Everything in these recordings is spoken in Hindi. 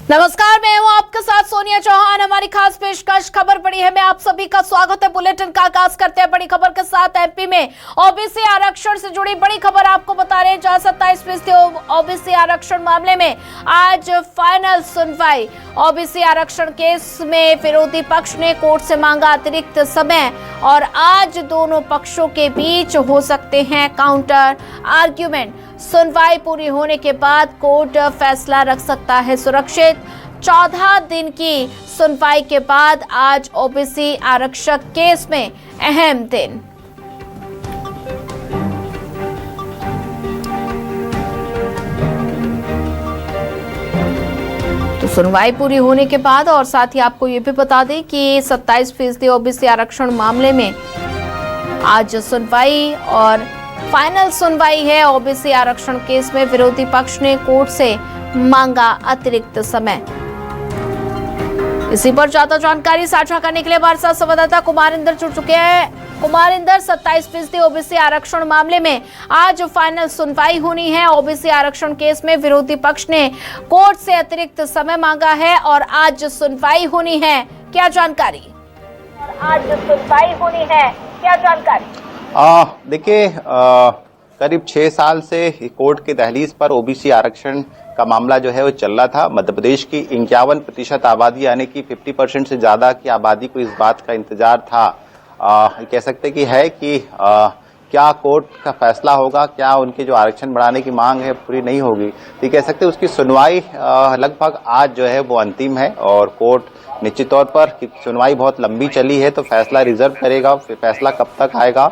नमस्कार, मैं हूं आपके साथ सोनिया चौहान। हमारी खास पेशकश खबर पड़ी है में आप सभी का स्वागत है। बुलेटिन का आगाज करते हैं बड़ी खबर के साथ। एमपी में ओबीसी आरक्षण से जुड़ी बड़ी खबर आपको बता रहे हैं, जहां 27% ओबीसी आरक्षण मामले में आज फाइनल सुनवाई। ओबीसी आरक्षण केस में विरोधी पक्ष ने कोर्ट से मांगा अतिरिक्त समय और आज दोनों पक्षों के बीच हो सकते हैं काउंटर आर्ग्यूमेंट। सुनवाई पूरी होने के बाद कोर्ट फैसला रख सकता है सुरक्षित। 14 दिन की सुनवाई के बाद आज ओबीसी आरक्षक केस में अहम दिन। तो सुनवाई पूरी होने के बाद और साथ ही आपको ये भी बता दें कि 27% ओबीसी आरक्षण मामले में आज सुनवाई और फाइनल सुनवाई है। ओबीसी आरक्षण केस में विरोधी पक्ष ने कोर्ट से मांगा अतिरिक्त समय। इसी पर ज्यादा जानकारी साझा करने के लिए हमारे साथ संवाददाता कुमार इंदर जुड़ चुके हैं। कुमार इंदर, 27% ओबीसी आरक्षण मामले में आज फाइनल सुनवाई होनी है। ओबीसी आरक्षण केस में विरोधी पक्ष ने कोर्ट से अतिरिक्त समय मांगा है और आज सुनवाई होनी है, क्या जानकारी? देखिए, करीब 6 साल से कोर्ट के दहलीज पर ओबीसी आरक्षण का मामला जो है वो चल रहा था। मध्य प्रदेश की 51% आबादी यानी कि 50% से ज्यादा की आबादी को इस बात का इंतजार था। कह सकते कि है कि क्या कोर्ट का फैसला होगा, क्या उनके जो आरक्षण बढ़ाने की मांग है पूरी नहीं होगी। तो कह सकते उसकी सुनवाई लगभग आज जो है वो अंतिम है और कोर्ट निश्चित तौर पर सुनवाई बहुत लंबी चली है तो फैसला रिजर्व करेगा। फैसला कब तक आएगा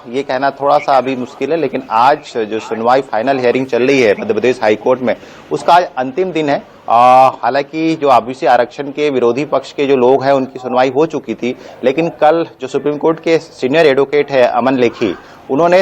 ये कहना थोड़ा सा अभी मुश्किल है, लेकिन आज जो सुनवाई फाइनल हियरिंग चल रही है मध्य प्रदेश हाई कोर्ट में, उसका आज अंतिम दिन है। हालांकि जो ओबीसी आरक्षण के विरोधी पक्ष के जो लोग हैं उनकी सुनवाई हो चुकी थी, लेकिन कल जो सुप्रीम कोर्ट के सीनियर एडवोकेट है अमन लेखी, उन्होंने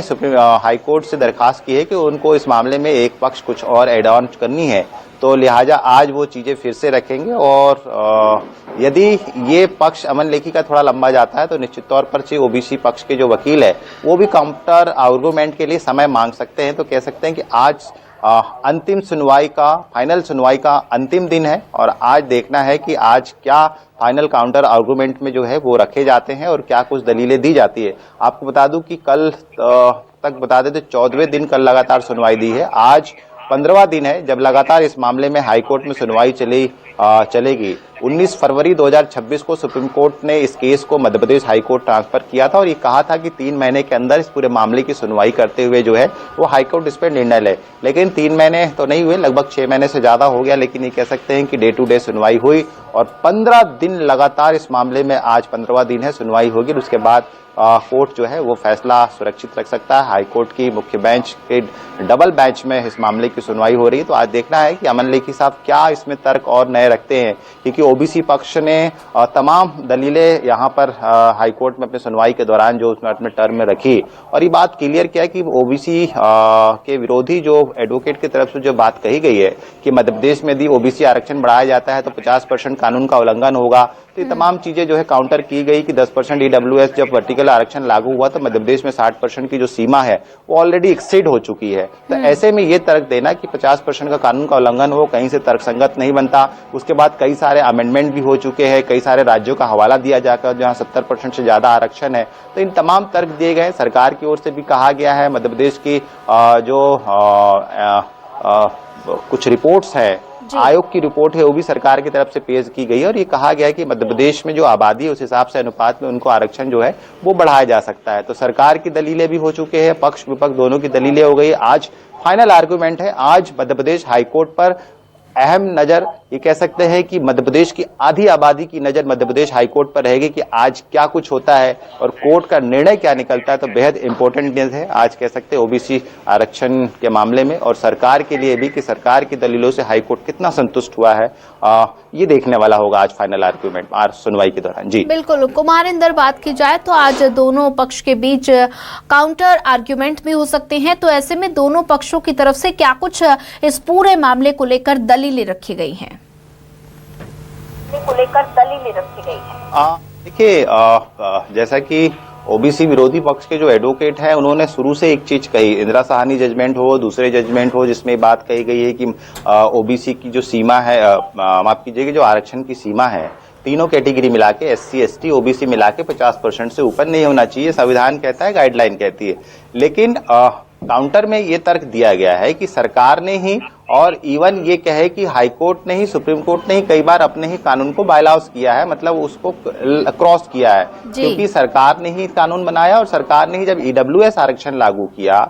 हाई कोर्ट से दरखास्त की है कि उनको इस मामले में एक पक्ष कुछ और एड ऑन करनी है, तो लिहाजा आज वो चीजें फिर से रखेंगे और यदि ये पक्ष अमन लेखी का थोड़ा लंबा जाता है तो निश्चित तौर पर ओबीसी पक्ष के जो वकील है वो भी काउंटर आर्गुमेंट के लिए समय मांग सकते हैं। तो कह सकते हैं कि आज अंतिम सुनवाई का, फाइनल सुनवाई का अंतिम दिन है और आज देखना है कि आज क्या फाइनल काउंटर आर्गुमेंट में जो है वो रखे जाते हैं और क्या कुछ दलीलें दी जाती है। आपको बता दूं कि कल तक बता देते 14वें दिन कल लगातार सुनवाई दी है। आज 15वां दिन है जब लगातार इस मामले में हाईकोर्ट में सुनवाई चलेगी। 19 फरवरी 2026 को सुप्रीम कोर्ट ने इस केस को मध्य प्रदेश हाईकोर्ट ट्रांसफर किया था और ये कहा था कि 3 महीने के अंदर इस पूरे मामले की सुनवाई करते हुए जो है वो हाईकोर्ट इस पर निर्णय ले। लेकिन 3 महीने तो नहीं हुए, लगभग 6 महीने से ज्यादा हो गया, लेकिन ये कह सकते हैं कि डे टू डे सुनवाई हुई और 15 दिन लगातार इस मामले में आज 15वां दिन है सुनवाई होगी। उसके बाद कोर्ट जो है वो फैसला सुरक्षित रख सकता है। हाईकोर्ट की मुख्य बेंच के डबल बेंच में इस मामले की सुनवाई हो रही है। तो आज देखना है कि अमन लेखी साहब क्या इसमें तर्क और नए रखते हैं, क्योंकि ओबीसी पक्ष ने तमाम दलीलें यहाँ पर हाईकोर्ट में अपनी सुनवाई के दौरान जो उसने अपने टर्म में रखी और ये बात क्लियर किया कि ओबीसी के विरोधी जो एडवोकेट की तरफ से जो बात कही गई है कि मध्य प्रदेश में यदि ओबीसी आरक्षण बढ़ाया जाता है तो 50% कानून का उल्लंघन होगा। तो ये तमाम चीजें जो है काउंटर की गई कि 10% ईडब्ल्यूएस जब वर्टिकल आरक्षण लागू हुआ तो मध्य प्रदेश में 60% की जो सीमा है वो ऑलरेडी एक्सीड हो चुकी है। तो ऐसे में ये तर्क देना कि 50% का कानून का उल्लंघन हो कहीं से तर्कसंगत नहीं बनता। उसके बाद कई सारे अमेंडमेंट भी हो चुके हैं, कई सारे राज्यों का हवाला दिया जाकर जहां 70% से ज्यादा आरक्षण है। तो इन तमाम तर्क दिए गए। सरकार की ओर से भी कहा गया है, मध्य प्रदेश की कुछ रिपोर्ट्स है, आयोग की रिपोर्ट है, वो भी सरकार की तरफ से पेश की गई है और ये कहा गया है कि मध्य प्रदेश में जो आबादी है उस हिसाब से अनुपात में उनको आरक्षण जो है वो बढ़ाया जा सकता है। तो सरकार की दलीलें भी हो चुके हैं, पक्ष विपक्ष दोनों की दलीलें हो गई। आज फाइनल आर्गुमेंट है। आज मध्य प्रदेश हाईकोर्ट पर अहम नजर, ये कह सकते हैं कि मध्य प्रदेश की आधी आबादी की नजर मध्य प्रदेश हाईकोर्ट पर रहेगी कि आज क्या कुछ होता है और कोर्ट का निर्णय क्या निकलता है। तो बेहद इंपॉर्टेंट दिन है आज, कह सकते हैं ओबीसी आरक्षण के मामले में और सरकार के लिए भी कि सरकार की दलीलों से हाईकोर्ट कितना संतुष्ट हुआ है, ये देखने वाला होगा आज फाइनल आर्गुमेंट आज सुनवाई के दौरान। जी बिल्कुल कुमार इंदर, बात की जाए तो आज दोनों पक्ष के बीच काउंटर आर्ग्यूमेंट भी हो सकते हैं। तो ऐसे में दोनों पक्षों की तरफ से क्या कुछ इस पूरे मामले को लेकर दलीलें रखी गई हैं? देखिए, जैसा कि ओबीसी विरोधी पक्ष के जो एडवोकेट हैं उन्होंने शुरू से एक चीज कही, इंदिरा साहनी जजमेंट हो, दूसरे जजमेंट हो, जिसमें बात कही गई है कि ओबीसी की जो सीमा है, माफ कीजिएगा, जो आरक्षण की सीमा है तीनों कैटेगरी मिला के SC ST OBC मिला के 50% से ऊपर नहीं होना चाहिए, संविधान कहता है, गाइडलाइन कहती है। लेकिन काउंटर में ये तर्क दिया गया है कि सरकार ने ही, और इवन ये कहे कि हाई कोर्ट ने ही, सुप्रीम कोर्ट ने ही कई बार अपने ही कानून को बायलॉस किया है, मतलब उसको क्रॉस किया है, क्योंकि सरकार ने ही कानून बनाया और सरकार ने ही जब EWS आरक्षण लागू किया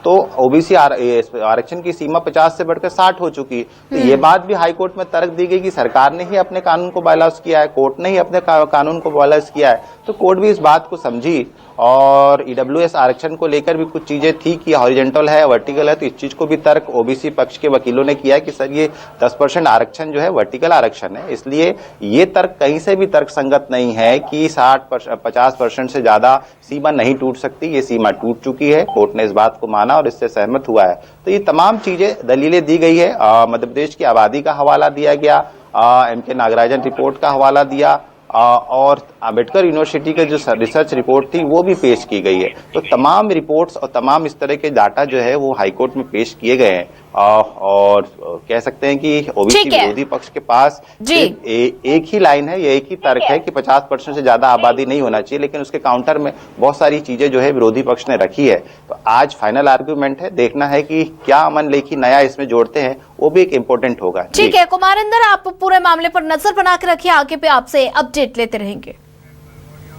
तो OBC आरक्षण की सीमा 50 से बढ़कर 60 हो चुकी। तो ये बात भी हाई कोर्ट में तर्क दी गई कि सरकार ने ही अपने कानून को बायलॉस किया है, कोर्ट ने ही अपने कानून को बायलॉस किया है। तो कोर्ट भी इस बात को समझी और EWS आरक्षण को लेकर भी कुछ चीजें थी कि हॉरिजॉन्टल है, वर्टिकल है, तो इस चीज को भी तर्क OBC पक्ष के वकीलों ने किया कि सर ये 10% आरक्षण जो है वर्टिकल आरक्षण है, इसलिए ये तर्क कहीं से भी तर्क संगत नहीं है कि 50% से ज्यादा सीमा नहीं टूट सकती। ये सीमा टूट चुकी है, कोर्ट ने इस बात को माना और इससे सहमत हुआ है। तो ये तमाम चीजें, दलीलें दी गई है। मध्य प्रदेश की आबादी का हवाला दिया गया, MK नागराजन रिपोर्ट का हवाला दिया, और अंबेडकर यूनिवर्सिटी के जो रिसर्च रिपोर्ट थी वो भी पेश की गई है। तो तमाम रिपोर्ट्स और तमाम इस तरह के डाटा जो है वो हाईकोर्ट में पेश किए गए हैं, और कह सकते हैं कि ओबीसी विरोधी पक्ष के पास एक ही लाइन है, ये एक ही तर्क है कि 50% से ज्यादा आबादी नहीं होना चाहिए, लेकिन उसके काउंटर में बहुत सारी चीजें जो है विरोधी पक्ष ने रखी है। तो आज फाइनल आर्ग्यूमेंट है, देखना है कि क्या अमन लेखी नया इसमें जोड़ते हैं, वो भी एक इम्पोर्टेंट होगा। ठीक है कुमारिंदर, आप पूरे मामले पर नजर बना के रखिए, आगे पे आपसे अपडेट लेते रहेंगे।